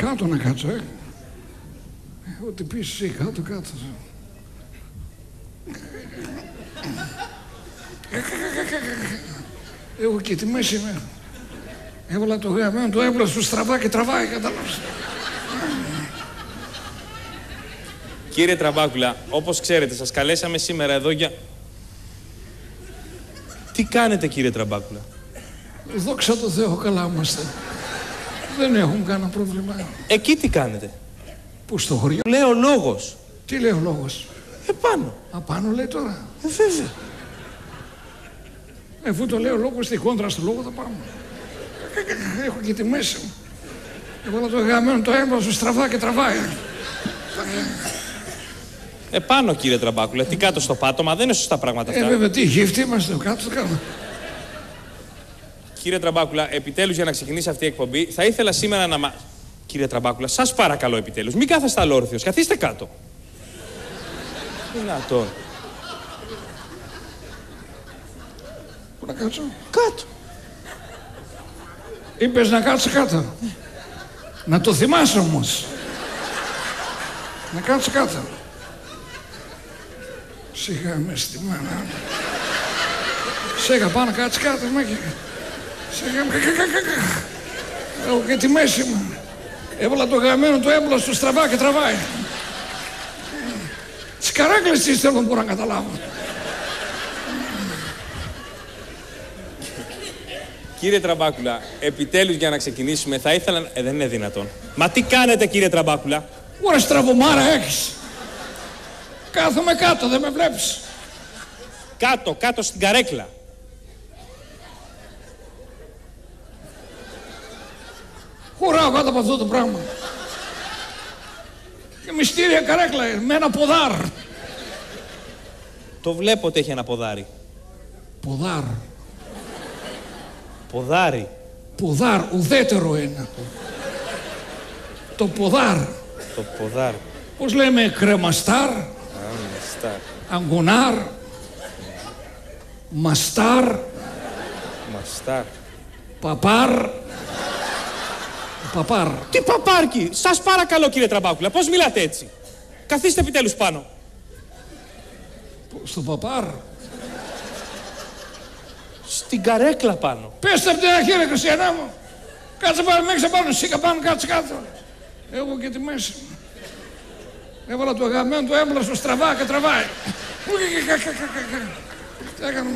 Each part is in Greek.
Κάτω να κάτσω, Ό,τι πεις εσύ, κάτω. Εγώ και τη μέση είμαι. Έβαλα το γαμμένο το έμπλο σου στραβά και τραβάει, κατάλαβες. Κύριε Τραμπάκουλα, όπως ξέρετε, σας καλέσαμε σήμερα εδώ για... Τι κάνετε, κύριε Τραμπάκουλα? Δόξα τω Θεώ, καλά είμαστε. Δεν έχουμε κανένα πρόβλημα. Εκεί τι κάνετε? Πού, στο χωριό? Λέει ο λόγος. Τι λέει ο λόγος? Επάνω. Απάνω λέει τώρα. Βέβαια. Αφού το λέει ο λόγος, στη κόντρα στο λόγο θα πάμε. Έχω και τη μέση μου. Έβαλα το γαμμένο το έμπλο σου στραβά και τραβάει. Επάνω, κύριε Τραμπάκουλα, τι κάτω στο πάτωμα, δεν είναι σωστά πράγματα αυτά. Βέβαια, τι γύφτη είμαστε, κάτω το κάνω. Κύριε Τραμπάκουλα, επιτέλους για να ξεκινήσει αυτή η εκπομπή, θα ήθελα σήμερα να Κύριε Τραμπάκουλα, σας παρακαλώ επιτέλους, μην κάθεστε αλόρθιος, καθίστε κάτω. Δυνατόν. Πού να κάτσω? Κάτω. Είπες να κάτσω κάτω. Να το θυμάσαι όμως. Να κάτσω κάτω. Σιγά με στη μάνα. Σίγα πάω να κάτσει κάτω. Σιγά με. Έχω και τη μέση μου. Έβαλα το γαμμένο το έμπλο στο στραβά και τραβάει. Τις καράκλες τις θέλω να μπορώ να καταλάβω. Κύριε Τραμπάκουλα, επιτέλους για να ξεκινήσουμε θα ήθελα... δεν είναι δυνατόν. Μα τι κάνετε, κύριε Τραμπάκουλα? Ωραία στραβωμάρα έχεις. Κάθομαι κάτω, δεν με βλέπεις. Κάτω στην καρέκλα. Χωράω κάτω από αυτό το πράγμα. Και μυστήρια καρέκλα, με ένα ποδάρ. Το βλέπω ότι έχει ένα ποδάρι. Ποδάρ. Ποδάρι. Ποδάρ, ουδέτερο είναι. Το ποδάρ. Το ποδάρ. Πώς λέμε, κρεμαστάρ. Αγκονάρ. Μαστάρ. Παπάρ. Παπάρ. Τι παπάρκι! Σας παρακαλώ, κύριε Τραμπάκουλα, πώς μιλάτε έτσι? Καθίστε επιτέλους πάνω. Στο παπάρ. Στην καρέκλα πάνω. Πες τα από την αρχή, ρε Χριστιανά μου. Κάτσε πάνω, μέχρι πάνω, σίκα πάνω, κάτσε κάτω. Εγώ και τη μέση μου. Έβαλα το γαμμένο το έμπλο στο στραβά και τραβάει. Τι έκανα?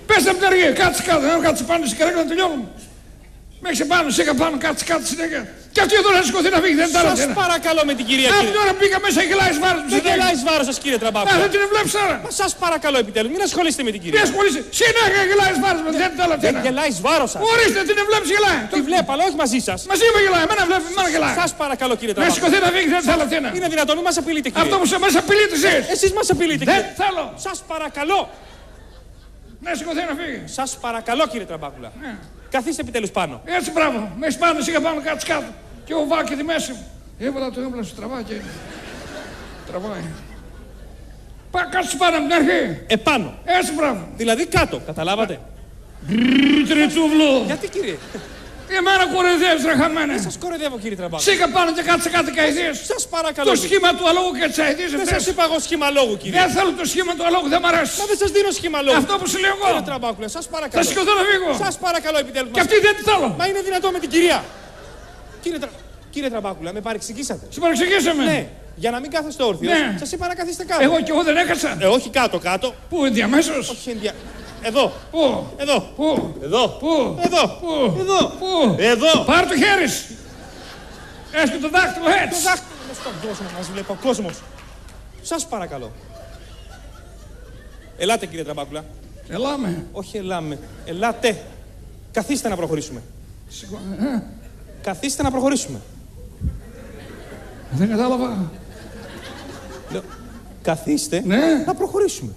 Πες τα από την αρχή, κάτσε κάτω, κάτσε πάνω στην καρέκλα να τελειώνουμε. Μέχρι πάνω, σίκα πάνω, κάτσε κάτω συνέχεια. Και αυτή εδώ να σηκωθεί να φύγει, δεν τα Σας παρακαλώ με την κυρία. Αυτή ώρα πήγα μέσα, γελάει βάρος μου. Δεν γελάει βάρος σας, κύριε Τραμπάκουλα. Δεν την βλέπεις τώρα. Μα σας παρακαλώ επιτέλους, μην ασχολείστε με την κυρία. Μην ασχολείσαι. Συνέχεια γελάει βάρος μου, δεν τα λέω. Δεν γελάει βάρος σας. Ορίστε, την βλέπεις γελάει. Τη βλέπω, αλλά όχι μαζί σας. Μαζί με γελάει, εμένα βλέπει, εμένα γελάει. Σας παρακαλώ, κύριε Να Τραμπάκουλα. σηκωθεί να φύγει, δεν θέλω τι. Είναι δυνατόν, μην μας απειλείτε, κύριε. Αυτό που σε μας απειλείτε εσείς. Εσείς μας απειλείτε, Δεν κύριε. θέλω. Σας παρακαλώ. Να σηκωθεί να φύγει. Σας παρακαλώ, κύριε Τραμπάκουλα. Καθίστε επιτέλους πάνω. Έτσι, μπράβο. Μέχρι πάνω, σιγά πάνω, κάτσε κάτω. Και εγώ βάλω και τη μέση μου. Έβαλα το έμπλα στο τραβά και... τραβάει. Κάτσε πάνω από την αρχή. Επάνω. Έτσι, μπράβο. Δηλαδή κάτω, καταλάβατε. Τριτσούβλο. Γιατί, κύριε? Εμένα κοροϊδεύεις, ρε χαμένε. Σας κοροϊδεύω, κύριε Τραμπάκουλα. Σίγα πάνω και κάτσε κάτω και αηδίες. Σας παρακαλώ. Το σχήμα του αλόγου και της αηδίες. Δεν σας είπα εγώ σχήμα λόγου, κύριε. Δεν θέλω το σχήμα του αλόγου, δεν μ' αρέσει. Μα δεν σας δίνω σχήμα λόγου. Αυτό που σου λέω Κύριε εγώ. Τραμπάκουλα, σας Θα παρακαλώ. σηκωθώ να φύγω. Σας παρακαλώ επιτέλους. Και αυτή δεν τη θέλω. Μα είναι δυνατό με την κυρία. Κύριε Τραμπάκουλα, με παρεξηγήσατε. Σε παρεξηγήσαμε. Ναι. Για να μην κάθεστε όρθιος, Ναι. σας είπα να καθίστε κάτω. Εγώ και εγώ δεν έκατσα. Όχι κάτω. Πού, ενδιαμέσως. Όχι Εδώ. Πού. Εδώ. Πού. Εδώ. Πού. Εδώ. Πού. Εδώ. Πού. Εδώ. Πάρ' το χέρι σου. Έστω το δάχτυλο Το έτσι. δάχτυλο μες στον κόσμο μας βλέπει ο κόσμος. Σας παρακαλώ. Ελάτε, κύριε Τραμπάκουλα. Ελάμε. Όχι ελάμε. Ελάτε. Καθίστε να προχωρήσουμε. Καθίστε να προχωρήσουμε. Δεν κατάλαβα. Λέω, καθίστε Ναι. να προχωρήσουμε.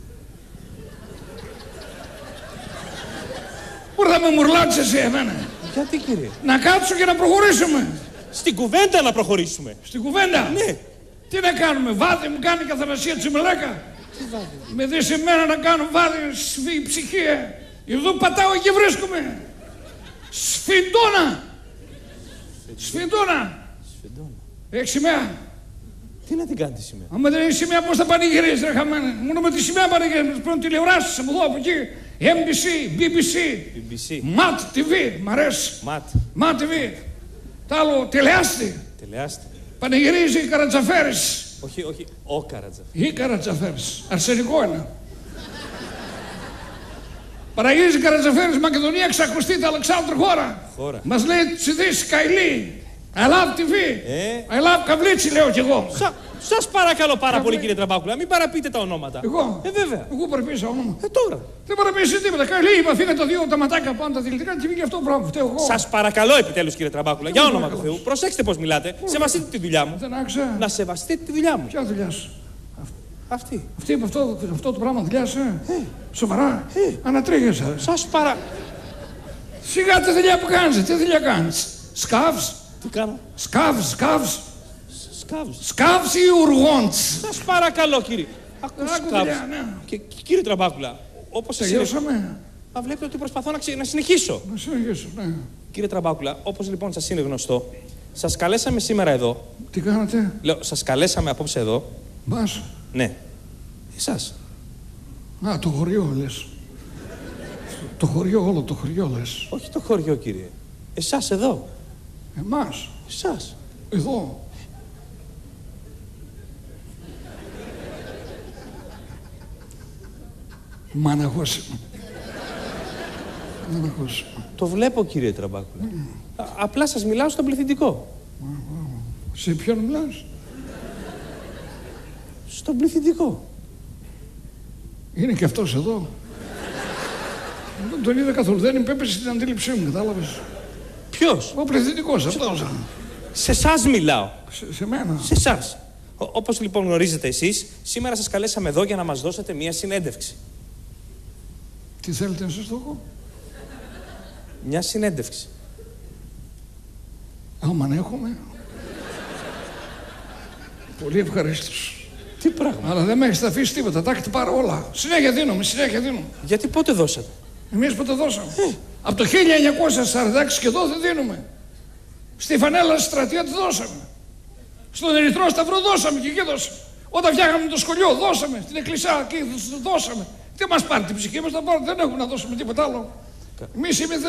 Πού θα με μουρλάτσεις εσύ εμένα. Γιατί, κύριε? Να κάτσω και να προχωρήσουμε. Στην κουβέντα να προχωρήσουμε. Στην κουβέντα. Ναι. Τι να κάνουμε, βάδι μου κάνει καθαρασία τσιμελέκα. Τι βάδι? Με δεις εμένα να κάνω βάδι σφί ψυχή. Εδώ πατάω και βρίσκομαι. Σφιντώνα. Σφιντώνα. Σφεντόνα. Έχει σημαία. Τι να την κάνει τη σημαία. Άμα δεν έχει σημαία, πώς θα πανηγυρίζεις, ρε χαμένε. Μόνο με τη σημαία πανηγυρίζεις. Πρέπει να τηλεοράσεις από εδώ, από εκεί. MBC, BBC, MAT TV, μ' αρέσει. MAT TV. Τ' άλλο, τηλεάστη. Πανηγυρίζει η Καρατζαφέρης. Όχι, ο Καρατζαφέρης. Ή Καρατζαφέρης. Αρσενικό είναι. Πανηγυρίζει η Καρατζαφέρης, Μακεδονία, εξακουστείται Αλεξάνδρου χώρα. Μας λέει τις ειδήσεις Καηλή. I love TV. I love Καβλίτσι, λέω κι εγώ. Σας παρακαλώ πάρα πολύ, κύριε Τραμπάκουλα, μην παραπείτε τα ονόματα. Εγώ. Βέβαια. Εγώ παραπείσα όνομα. Τώρα. Δεν παραπείσα τίποτα. Καλή είπα, φύγα τα δύο τα ματάκια πάνω τα δηλητικά και βγήκε αυτό το πράγμα. Φταίω εγώ. Σας παρακαλώ επιτέλους, κύριε Τραμπάκουλα, για όνομα του Θεού, προσέξτε πώς μιλάτε. Σεβαστείτε τη δουλειά μου. Δεν άκουσα. Να σεβαστείτε τη δουλειά μου. Ποια δουλειά σου? Αυτή. Αυτή με αυτό το πράγμα δουλειά σου. Σοβαρά. Ανατρίγεσαι. Σας παρα. Σιγά τη δουλειά που κάνεις. Τι δουλειά κάνεις? Σκάβς. Τι κάνω? Σκάβς. Σκάβς. Σκάβς ή ουργόντς? Σας παρακαλώ, κύριε. Άκου, ναι. Και κύριε Τραμπάκουλα, όπως τελειώσαμε. Βλέπετε ότι προσπαθώ να συνεχίσω. Να συνεχίσω, ναι. Κύριε Τραμπάκουλα, όπως λοιπόν σας είναι γνωστό, σας καλέσαμε σήμερα εδώ. Τι κάνατε? Λέω, σας καλέσαμε απόψε εδώ. Μας? Ναι. Εσάς. Α, το χωριό λες. Το χωριό, όλο το χωριό λες. Όχι το χωριό, κύριε. Εσάς εδώ. Εμάς? Εσάς. Εδώ. Μαναχός είμαι. Το βλέπω, κύριε Τραμπάκουλα. Απλά σας μιλάω στον πληθυντικό. Σε ποιον μιλάς? Στον πληθυντικό. Είναι και αυτός εδώ. Δεν τον είδα καθόλου. Δεν υπέπεσε στην αντίληψή μου, κατάλαβες. Ποιος? Ο πληθυντικός, αυτός. Σε εσάς μιλάω. Σε μένα. Σε εσάς. Όπως λοιπόν γνωρίζετε εσείς, σήμερα σας καλέσαμε εδώ για να μας δώσετε μία συνέντευξη. Τι θέλετε να σας το πω? Μια συνέντευξη. Άμα να έχουμε. Πολύ ευχαρίστως. Τι πράγμα? Αλλά δεν με έχεις αφήσει τίποτα. Τα έχετε πάρει όλα. Συνέχεια δίνουμε. Γιατί πότε δώσατε? Εμείς πότε δώσαμε? Από το 1946 και εδώ δεν δίνουμε. Στη φανέλα στρατεία τη δώσαμε. Στον Ερυθρό Σταυρό δώσαμε και εκεί δώσαμε. Όταν φτιάχναμε το σχολείο δώσαμε. Στην εκκλησιά εκεί δώσαμε. Τι μας πάρει την ψυχή μας, δεν έχουμε να δώσουμε τίποτα άλλο. Εμείς είμαστε